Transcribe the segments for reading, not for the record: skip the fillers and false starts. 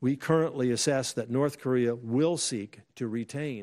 We currently assess that North Korea will seek to retain.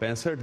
65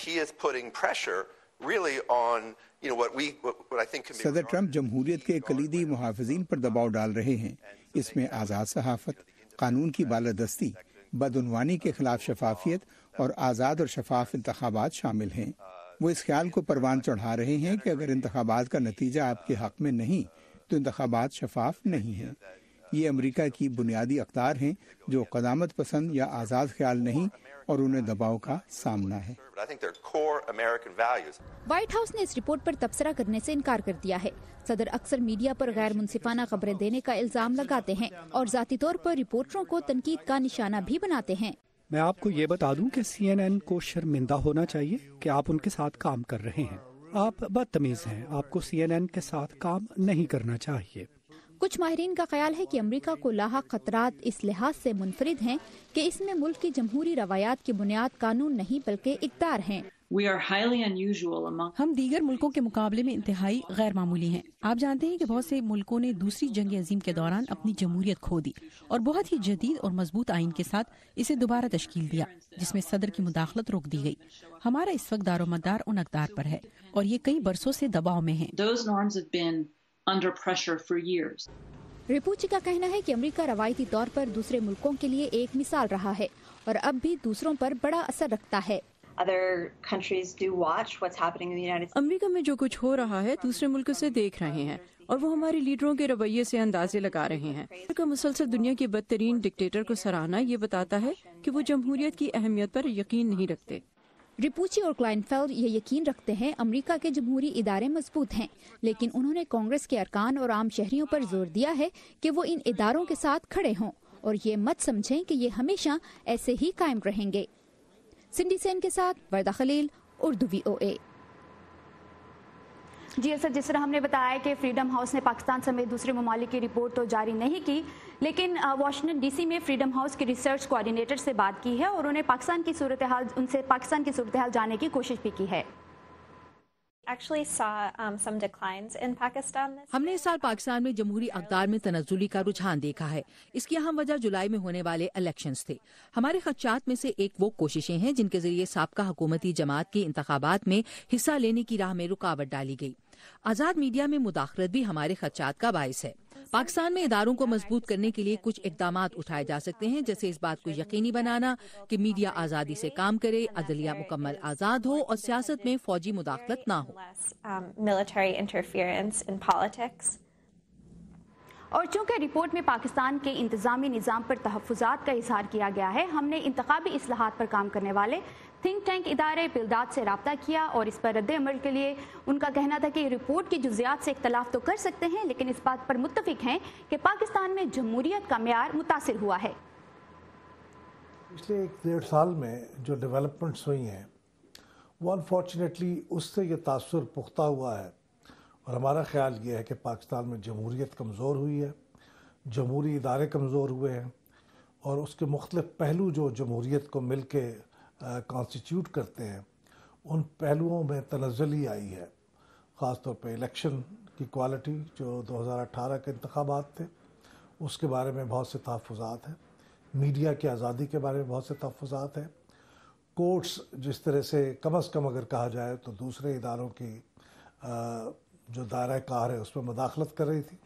He is putting pressure صدر Trump جمہوریت کے کلیدی محافظین پر دباؤ ڈال رہے ہیں. اس میں آزاد صحافت، قانون کی بالادستی، بدعنوانی کے خلاف شفافیت اور آزاد اور شفاف انتخابات شامل ہیں. وہ اس خیال کو پروان چڑھا رہے ہیں کہ اگر انتخابات کا نتیجہ آپ کے حق میں نہیں تو انتخابات شفاف نہیں ہیں. یہ امریکہ کی بنیادی اقدار ہیں جو قدامت پسند یا آزاد خیال نہیں اور انہیں دباؤ کا سامنا ہے. وائٹ ہاؤس نے اس رپورٹ پر تبصرہ کرنے سے انکار کر دیا ہے. صدر اکثر میڈیا پر غیر منصفانہ خبریں دینے کا الزام لگاتے ہیں اور ذاتی طور پر رپورٹروں کو تنقید کا نشانہ بھی بناتے ہیں. میں آپ کو یہ بتا دوں کہ CNN کو شرمندہ ہونا چاہیے کہ آپ ان کے ساتھ کام کر رہے ہیں. آپ بدتمیز ہیں. آپ کو CNN کے ساتھ کام نہیں کرنا چاہیے. کچھ ماہرین کا خیال ہے کہ امریکہ کو لاحق خطرات اس لحاظ سے منفرد ہیں کہ اس میں ملک کی جمہوری روایات کی بنیاد قانون نہیں بلکہ اقدار ہیں. ہم دیگر ملکوں کے مقابلے میں انتہائی غیر معمولی ہیں. آپ جانتے ہیں کہ بہت سے ملکوں نے دوسری جنگ عظیم کے دوران اپنی جمہوریت کھو دی اور بہت ہی جدید اور مضبوط آئین کے ساتھ اسے دوبارہ تشکیل دیا جس میں صدر کی مداخلت روک دی گئی. ہمارا اس وقت دار و مدار ان اقدار پر ہے اور یہ کئی برسوں سے دباؤ میں ہیں. ریپوچی کا کہنا ہے کہ امریکہ روایتی طور پر دوسرے ملکوں کے لیے ایک مثال رہا ہے اور اب بھی دوسروں پر بڑا اثر رکھتا ہے. امریکہ میں جو کچھ ہو رہا ہے دوسرے ملک سے دیکھ رہے ہیں اور وہ ہمارے لیڈروں کے رویے سے اندازے لگا رہے ہیں. امریکہ مسلسل دنیا کے بدترین ڈکٹیٹر کو سراہنا یہ بتاتا ہے کہ وہ جمہوریت کی اہمیت پر یقین نہیں رکھتے. ریپوچی اور کلائنفیلڈ یہ یقین رکھتے ہیں امریکہ کے جمہوری ادارے مضبوط ہیں، لیکن انہوں نے کانگریس کے ارکان اور عام شہریوں پر زور دیا ہے کہ وہ ان اداروں کے ساتھ کھڑے ہوں اور یہ مت سمجھیں کہ یہ ہمیشہ ایسے ہی قائم رہیں گے. سنڈی سین کے ساتھ وردہ خلیل، اردو VOA. جی سر، جس طرح ہم نے بتایا کہ فریڈم ہاؤس نے پاکستان سمیت دوسرے ممالک کی رپورٹ تو جاری نہیں کی، لیکن واشنگٹن DC میں فریڈم ہاؤس کے ریسرچ کوآرڈینیٹر سے بات کی ہے اور انہیں پاکستان کی صورتحال جاننے کی کوشش بھی کی ہے. ہم نے اس سال پاکستان میں جمہوری اقدار میں تنزلی کا رجحان دیکھا ہے. اس کی اہم وجہ جولائی میں ہونے والے الیکشنز تھے. ہمارے خدشات میں سے ایک وہ کوششیں ہیں جن کے ذریعے سابقہ حکومتی جماعت کے انتخابات میں حصہ لینے کی راہ میں رکاوٹ ڈالی گئی. آزاد میڈیا میں مداخلت بھی ہمارے خدشات کا باعث ہے. پاکستان میں اداروں کو مضبوط کرنے کے لیے کچھ اقدامات اٹھائے جا سکتے ہیں، جیسے اس بات کو یقینی بنانا کہ میڈیا آزادی سے کام کرے، عدلیہ مکمل آزاد ہو اور سیاست میں فوجی مداخلت نہ ہو. اور چونکہ رپورٹ میں پاکستان کے انتظامی نظام پر تحفظات کا اظہار کیا گیا ہے، ہم نے انتخابی اصلاحات پر کام کرنے والے تھنک ٹینک ادارے پلداد سے رابطہ کیا اور اس پر رد عمل کے لیے ان کا کہنا تھا کہ رپورٹ کی جزیات سے اختلاف تو کر سکتے ہیں لیکن اس بات پر متفق ہیں کہ پاکستان میں جمہوریت کا معیار متاثر ہوا ہے. پچھلے 1.5 سال میں جو ڈیولپمنٹس ہوئی ہیں وہ انفارچونیٹلی اس سے یہ تاثر پختہ ہوا ہے اور ہمارا خیال یہ ہے کہ پاکستان میں جمہوریت کمزور ہوئی ہے، جمہوری ادارے کمزور ہوئے ہیں اور اس کے مختلف پہلو جو جمہوریت کو مل کے کانسٹیٹیوٹ کرتے ہیں ان پہلوؤں میں تنزلی آئی ہے. خاص طور پہ الیکشن کی کوالٹی جو 2018 کے انتخابات تھے اس کے بارے میں بہت سے تحفظات ہیں، میڈیا کی آزادی کے بارے میں بہت سے تحفظات ہیں، کورٹس جس طرح سے کم از کم اگر کہا جائے تو دوسرے اداروں کی جو دائرہ کار ہے اس میں مداخلت کر رہی تھی،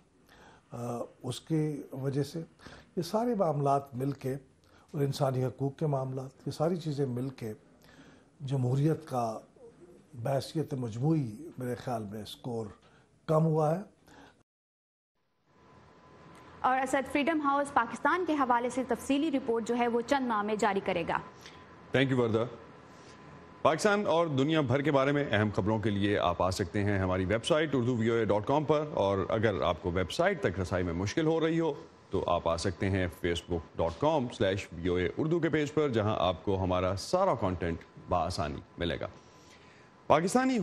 اس کی وجہ سے یہ سارے معاملات مل کے اور انسانی حقوق کے معاملات، یہ ساری چیزیں مل کے جمہوریت کا بحیثیت مجموعی میرے خیال میں اسکور کم ہوا ہے. اور اسد، فریڈم ہاؤس پاکستان کے حوالے سے تفصیلی رپورٹ جو ہے وہ چند ماہ میں جاری کرے گا. Thank you Warda. پاکستان اور دنیا بھر کے بارے میں اہم خبروں کے لیے آپ آ سکتے ہیں ہماری ویب سائٹ urduvoa.com پر، اور اگر آپ کو ویب سائٹ تک رسائی میں مشکل ہو رہی ہو تو آپ آ سکتے ہیں facebook.com/VOA اردو کے پیج پر، جہاں آپ کو ہمارا سارا کانٹینٹ بآسانی ملے گا. پاکستانی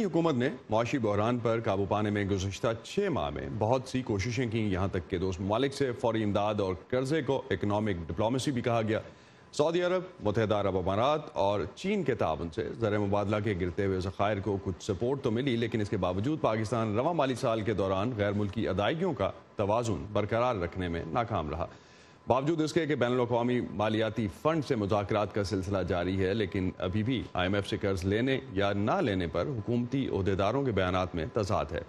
حکومت نے معاشی بحران پر قابو پانے میں گزشتہ 6 ماہ میں بہت سی کوششیں کی، یہاں تک کہ دوست ممالک سے فوری امداد اور قرضے کو اکنامک ڈپلومیسی بھی کہا گیا. سعودی عرب، متحدہ عرب امارات اور چین کے تعاون سے زر مبادلہ کے گرتے ہوئے ذخائر کو کچھ سپورٹ تو ملی، لیکن اس کے باوجود پاکستان رواں مالی سال کے دوران غیر ملکی ادائیگیوں کا توازن برقرار رکھنے میں ناکام رہا. باوجود اس کے کہ بین الاقوامی مالیاتی فنڈ سے مذاکرات کا سلسلہ جاری ہے، لیکن ابھی بھی IMF سے قرض لینے یا نہ لینے پر حکومتی عہدیداروں کے بیانات میں تضاد ہے۔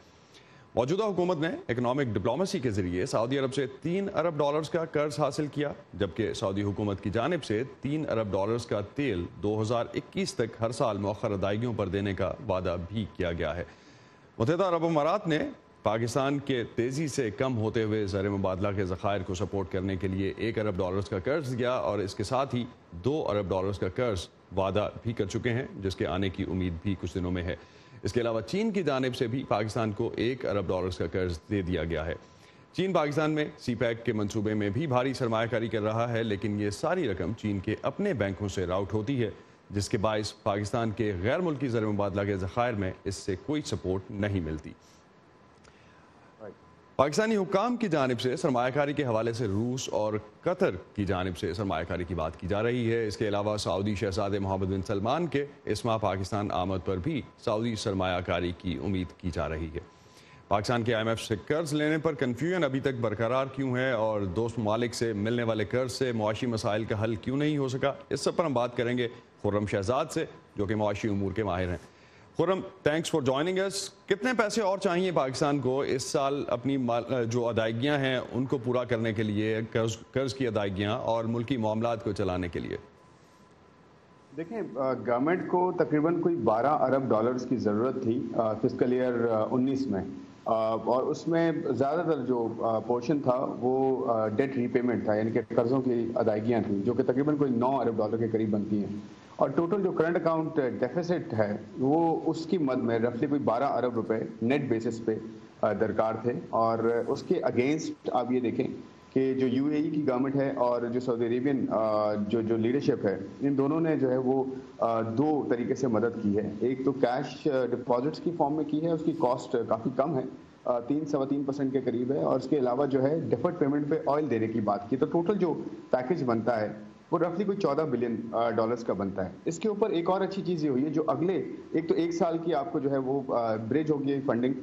موجودہ حکومت نے اکنامک ڈپلومیسی کے ذریعے سعودی عرب سے $3 ارب کا قرض حاصل کیا، جبکہ سعودی حکومت کی جانب سے $3 ارب کا تیل 2021 تک ہر سال مؤخر ادائیگیوں پر دینے کا وعدہ بھی کیا گیا ہے۔ متحدہ عرب امارات نے پاکستان کے تیزی سے کم ہوتے ہوئے زر مبادلہ کے ذخائر کو سپورٹ کرنے کے لیے $1 ارب کا قرض دیا اور اس کے ساتھ ہی $2 ارب کا قرض وعدہ بھی کر چکے ہیں، جس کے آنے کی امید بھی کچھ دنوں میں ہے۔ اس کے علاوہ چین کی جانب سے بھی پاکستان کو $1 ارب کا قرض دے دیا گیا ہے۔ چین پاکستان میں سی پیک کے منصوبے میں بھی بھاری سرمایہ کاری کر رہا ہے، لیکن یہ ساری رقم چین کے اپنے بینکوں سے راؤٹ ہوتی ہے، جس کے باعث پاکستان کے غیر ملکی زر مبادلہ کے ذخائر میں اس سے کوئی سپورٹ نہیں ملتی۔ پاکستانی حکام کی جانب سے سرمایہ کاری کے حوالے سے روس اور قطر کی جانب سے سرمایہ کاری کی بات کی جا رہی ہے۔ اس کے علاوہ سعودی شہزادے محمد بن سلمان کے اس ماہ پاکستان آمد پر بھی سعودی سرمایہ کاری کی امید کی جا رہی ہے۔ پاکستان کے IMF سے قرض لینے پر کنفیوژن ابھی تک برقرار کیوں ہے اور دوست ممالک سے ملنے والے قرض سے معاشی مسائل کا حل کیوں نہیں ہو سکا، اس سب پر ہم بات کریں گے خرم شہزاد سے، جو کہ معاشی امور کے ماہر ہیں۔ خرم، تھینکس فار جوائننگ اس۔ کتنے پیسے اور چاہیے پاکستان کو اس سال اپنی جو ادائیگیاں ہیں ان کو پورا کرنے کے لیے، قرض کی ادائیگیاں اور ملکی معاملات کو چلانے کے لیے؟ دیکھیں، گورنمنٹ کو تقریباً کوئی $12 ارب کی ضرورت تھی فسکل ایئر 19 میں، اور اس میں زیادہ تر جو پورشن تھا وہ ڈیٹ ری پیمنٹ تھا، یعنی کہ قرضوں کی ادائیگیاں تھیں، جو کہ تقریباً کوئی $9 ارب کے قریب بنتی ہیں، اور ٹوٹل جو کرنٹ اکاؤنٹ ڈیفیسٹ ہے وہ اس کی مد میں رفلی کوئی $12 ارب نیٹ بیسس پہ درکار تھے۔ اور اس کے اگینسٹ آپ یہ دیکھیں کہ جو UAE کی گورنمنٹ ہے اور جو سعودی عربین جو لیڈرشپ ہے، ان دونوں نے جو ہے وہ دو طریقے سے مدد کی ہے۔ ایک تو کیش ڈپازٹس کی فارم میں کی ہے، اس کی کاسٹ کافی کم ہے، 3.25% کے قریب ہے، اور اس کے علاوہ جو ہے ڈیفرڈ پیمنٹ پہ آئل دینے کی بات کی، تو ٹوٹل جو پیکج بنتا ہے وہ رفلی کوئی $14 بلین کا بنتا ہے۔ اس کے اوپر ایک اور اچھی چیز یہ ہوئی ہے، جو اگلے ایک سال کی آپ کو جو ہے وہ بریج ہوگی فنڈنگ،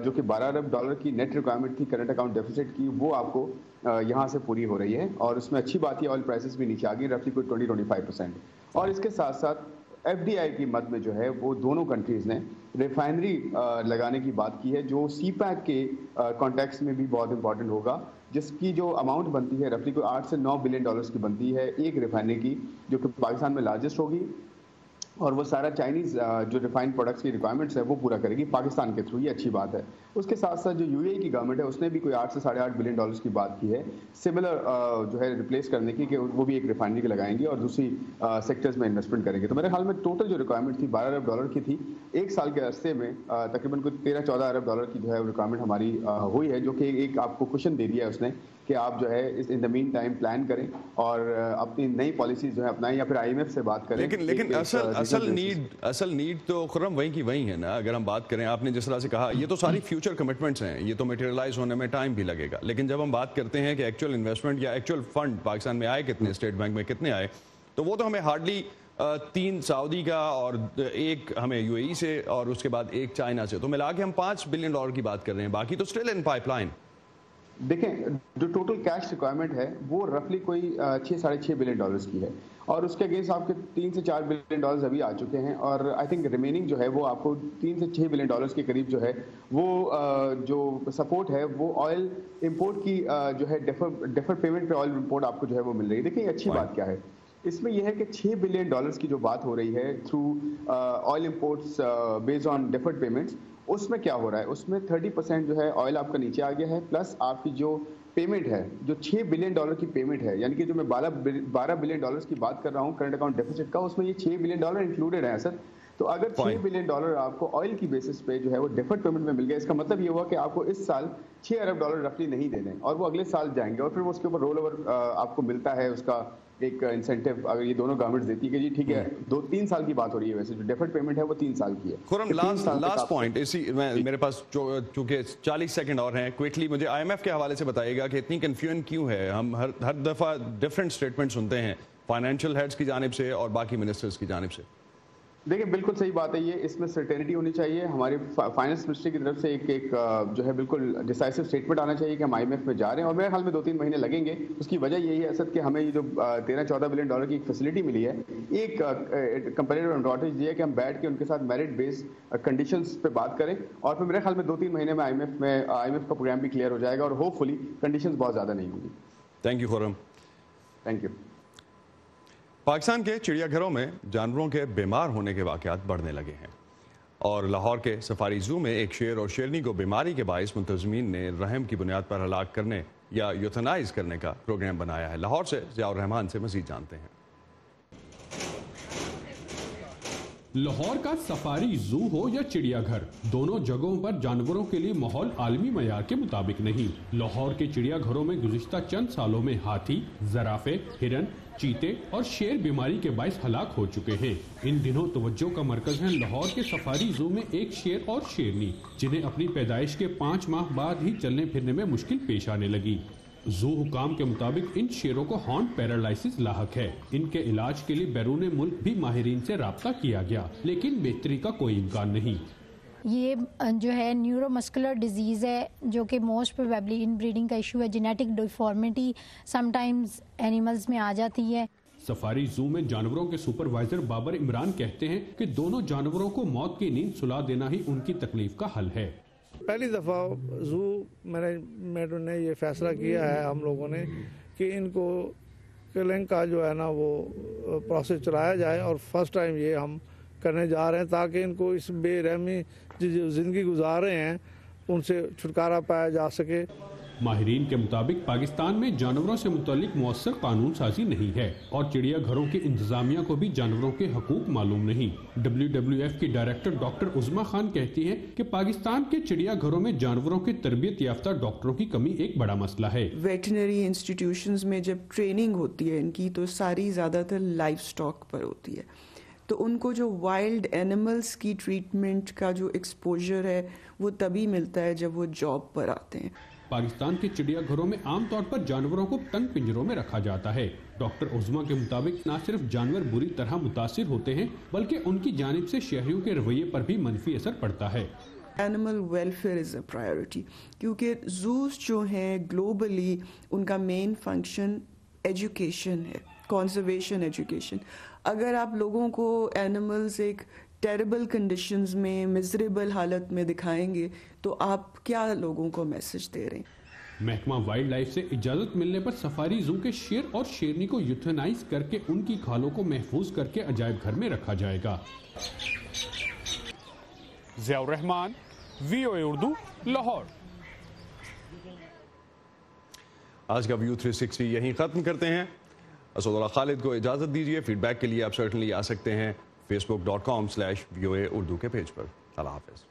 جو کہ $12 ارب کی نیٹ ریکوائرمنٹ تھی کرنٹ اکاؤنٹ ڈیفیسٹ کی، وہ آپ کو یہاں سے پوری ہو رہی ہے، اور اس میں اچھی بات ہے آئل پرائسز بھی نیچے آ گئی، رفلی کوئی 20-25%۔ اور اس کے ساتھ ساتھ FDI کی مد میں جو ہے وہ دونوں کنٹریز نے ریفائنری لگانے کی بات کی ہے، جو سی پیک کے کانٹیکس میں بھی بہت امپورٹنٹ ہوگا، جس کی جو اماؤنٹ بنتی ہے رفلی کوئی $8 سے $9 بلین کی بنتی ہے ایک ریفائنری کی، جو کہ پاکستان میں لارجسٹ ہوگی، اور وہ سارا چائنیز جو ریفائنڈ پروڈکٹس کی ریکوائرمنٹس ہے وہ پورا کرے گی پاکستان کے تھرو، یہ اچھی بات ہے۔ اس کے ساتھ ساتھ جو UAE کی گورنمنٹ ہے اس نے بھی کوئی $8 سے $8.5 بلین کی بات کی ہے سملر جو ہے ریپلیس کرنے کی، کہ وہ بھی ایک ریفائنری کی لگائیں گے اور دوسری سیکٹرز میں انویسٹمنٹ کریں گے۔ تو میرے خیال میں ٹوٹل جو ریکوائرمنٹ تھی $12 ارب کی تھی، ایک سال کے عرصے میں تقریباً کوئی $13-14 ارب کی جو ہے ریکوائرمنٹ ہماری ہوئی ہے، جو کہ ایک آپ کو کوشن دے دیا ہے اس نے کہ آپ جو ہے ان دا مین ٹائم پلان کریں اور اپنی نئی پالیسیز جو ہے اپنائیں یا پھر IMF سے بات کریں۔ لیکن اصل نیڈ تو خرم وہیں کی وہیں ہے نا۔ اگر ہم بات کریں، آپ نے جس طرح سے کہا، یہ تو ساری فیوچر کمٹمنٹس ہیں، یہ تو میٹیریلائز ہونے میں ٹائم بھی لگے گا، لیکن جب ہم بات کرتے ہیں کہ ایکچوئل انویسٹمنٹ یا ایکچوئل فنڈ پاکستان میں آئے کتنے، اسٹیٹ بینک میں کتنے آئے، تو وہ تو ہمیں ہارڈلی 3 سعودی کا اور 1 ہمیں UAE سے اور اس کے بعد 1 چائنا سے، تو ملا کے ہم $5 بلین کی بات کر رہے ہیں، باقی تو اسٹل ان پائپ لائن۔ دیکھیں، جو ٹوٹل کیش ریکوائرمنٹ ہے وہ رفلی کوئی $6-6.5 بلین کی ہے، اور اس کے اگینسٹ آپ کے $3 سے $4 بلین ابھی آ چکے ہیں، اور آئی تھنک ریمیننگ جو ہے وہ آپ کو $3 سے $6 بلین کے قریب جو ہے وہ جو سپورٹ ہے وہ آئل امپورٹ کی جو ہے ڈیفر پیمنٹ پہ آئل امپورٹ آپ کو جو ہے وہ مل رہی ہے۔ دیکھیں یہ اچھی بات کیا ہے، اس میں یہ ہے کہ $6 بلین کی جو بات ہو رہی ہے through oil imports based on deferred payments, اس میں کیا ہو رہا ہے، اس میں 30% جو ہے آئل آپ کا نیچے آ گیا ہے، پلس آپ کی جو پیمنٹ ہے جو $6 بلین کی پیمنٹ ہے، یعنی کہ جو میں $12 بلین کی بات کر رہا ہوں کرنٹ اکاؤنٹ ڈیفیسٹ کا، اس میں یہ $6 بلین انکلوڈیڈ ہے سر۔ تو اگر $6 بلین آپ کو آئل کی بیسس پہ جو ہے وہ ڈیفرڈ پیمنٹ میں مل گیا، اس کا مطلب یہ ہوا کہ آپ کو اس سال $6 ارب رفلی نہیں دینے، اور وہ اگلے سال جائیں گے، اور پھر وہ اس کے اوپر رول اوور آپ کو ملتا ہے اس کا ایک انسینٹیو، اگر یہ دونوں گورنمنٹس دیتی ہے کہ جی ٹھیک ہے 2-3 سال کی بات ہو رہی ہے، ویسے جو ڈیفرڈ پیمنٹ ہے وہ 3 سال کی ہے۔ خرم، لاسٹ پوائنٹ، اسی میرے پاس چونکہ 40 سیکنڈ اور ہیں، کوئکلی مجھے IMF کے حوالے سے بتائیے گا کہ اتنی کنفیوژن کیوں ہے؟ ہم ہر دفعہ ڈفرینٹ اسٹیٹمنٹ سنتے ہیں فائنینشیل ہیڈز کی جانب سے اور باقی منسٹرز کی جانب سے۔ دیکھیں بالکل صحیح بات ہے یہ, اس میں سرٹینٹی ہونی چاہیے. ہماری فائنانس منسٹری کی طرف سے ایک جو ہے بالکل ڈیسائسو اسٹیٹمنٹ آنا چاہیے کہ ہم IMF میں جا رہے ہیں, اور میرے خیال میں 2-3 مہینے لگیں گے. اس کی وجہ یہی ہے اسد کہ ہمیں یہ جو 13-14 بلین ڈالر کی ایک فیسلٹی ملی ہے, ایک کمپیریٹو ایڈوانٹیج یہ ہے کہ ہم بیٹھ کے ان کے ساتھ میرٹ بیس کنڈیشنز پہ بات کریں, اور پھر میرے خیال میں 2-3 مہینے میں IMF کا پروگرام بھی کلیئر ہو جائے گا, اور ہوپ فلی کنڈیشنز بہت زیادہ نہیں ہوں گی. Thank you Khurram. Thank you. Pakistan کے چڑیا گھروں میں جانوروں کے بیمار ہونے کے واقعات بڑھنے لگے ہیں, اور لاہور کے سفاری زو میں ایک شیر اور شیرنی کو بیماری کے باعث منتظمین نے رحم کی بنیاد پر ہلاک کرنے یا یوتھنائز کرنے کا پروگرام بنایا ہے. لاہور سے ضیاء الرحمان سے مزید جانتے ہیں. لاہور کا سفاری زو ہو یا چڑیا گھر, دونوں جگہوں پر جانوروں کے لیے ماحول عالمی معیار کے مطابق نہیں. لاہور کے چڑیا گھروں میں گزشتہ چند سالوں میں ہاتھی, زرافے, ہرن, چیتے اور شیر بیماری کے باعث ہلاک ہو چکے ہیں. ان دنوں توجہ کا مرکز ہے لاہور کے سفاری زو میں ایک شیر اور شیرنی, جنہیں اپنی پیدائش کے 5 ماہ بعد ہی چلنے پھرنے میں مشکل پیش آنے لگی. زو حکام کے مطابق ان شیروں کو ہارن پیرالائسس لاحق ہے. ان کے علاج کے لیے بیرون ملک بھی ماہرین سے رابطہ کیا گیا, لیکن بہتری کا کوئی امکان نہیں. یہ جو ہے نیورو مسکولر ڈیزیز ہے, جو کہ موسٹ پروبیبلی ان بریڈنگ کا ایشو ہے. Genetic deformity some times animals میں آ جاتی ہے. سفاری زو میں جانوروں کے سپروائزر بابر عمران کہتے ہیں کہ دونوں جانوروں کو موت کی نیند سلا دینا ہی ان کی تکلیف کا حل ہے. پہلی دفعہ زو مینجمنٹ نے یہ فیصلہ کیا ہے ہم لوگوں نے کہ ان کو کلنگ کا جو ہے نا وہ پروسیس چلایا جائے, اور فرسٹ ٹائم یہ ہم کرنے جا رہے ہیں تاکہ ان کو اس بے رحمی جو زندگی گزار رہے ہیں ان سے چھٹکارا پایا جا سکے. ماہرین کے مطابق پاکستان میں جانوروں سے متعلق مؤثر قانون سازی نہیں ہے, اور چڑیا گھروں کی انتظامیہ کو بھی جانوروں کے حقوق معلوم نہیں. WWF کی ڈائریکٹر ڈاکٹر عظما خان کہتی ہیں کہ پاکستان کے چڑیا گھروں میں جانوروں کے تربیت یافتہ ڈاکٹروں کی کمی ایک بڑا مسئلہ ہے. ویٹنری انسٹیٹیوشنز میں جب ٹریننگ ہوتی ہے ان کی, تو ساری زیادہ تر لائف سٹاک پر ہوتی ہے, تو ان کو جو وائلڈ اینیملز کی ٹریٹمنٹ کا جو ایکسپوجر ہے وہ تبھی ملتا ہے جب وہ جاب پر آتے ہیں. پاکستان کے چڑیا گھروں میں عام طور پر جانوروں کو تنگ پنجروں میں رکھا جاتا ہے. ڈاکٹر عظما کے مطابق نہ صرف جانور بری طرح متاثر ہوتے ہیں, بلکہ ان کی جانب سے شہریوں کے رویے پر بھی منفی اثر پڑتا ہے. Animal welfare is a priority, کیونکہ زوز جو ہیں گلوبلی ان کا مین فنکشن ایجوکیشن ہے, کنزرویشن ایجوکیشن. اگر آپ لوگوں کو اینیملز ایک ٹیریبل کنڈیشنز میں مزریبل حالت میں دکھائیں گے تو آپ کیا لوگوں کو میسج دے رہے ہیں. محکمہ وائلڈ لائف سے اجازت ملنے پر سفاری زو کے شیر اور شیرنی کو یوتھنائز کر کے ان کی کھالوں کو محفوظ کر کے عجائب گھر میں رکھا جائے گا. ضیاء الرحمان, VOA اردو, لاہور. آج کا ویو 360 یہیں ختم کرتے ہیں. اسد اللہ خالد کو اجازت دیجیے. فیڈ بیک کے لیے آپ سرٹنلی آ سکتے ہیں facebook.com/VOA اردو کے پیج پر. اللہ حافظ.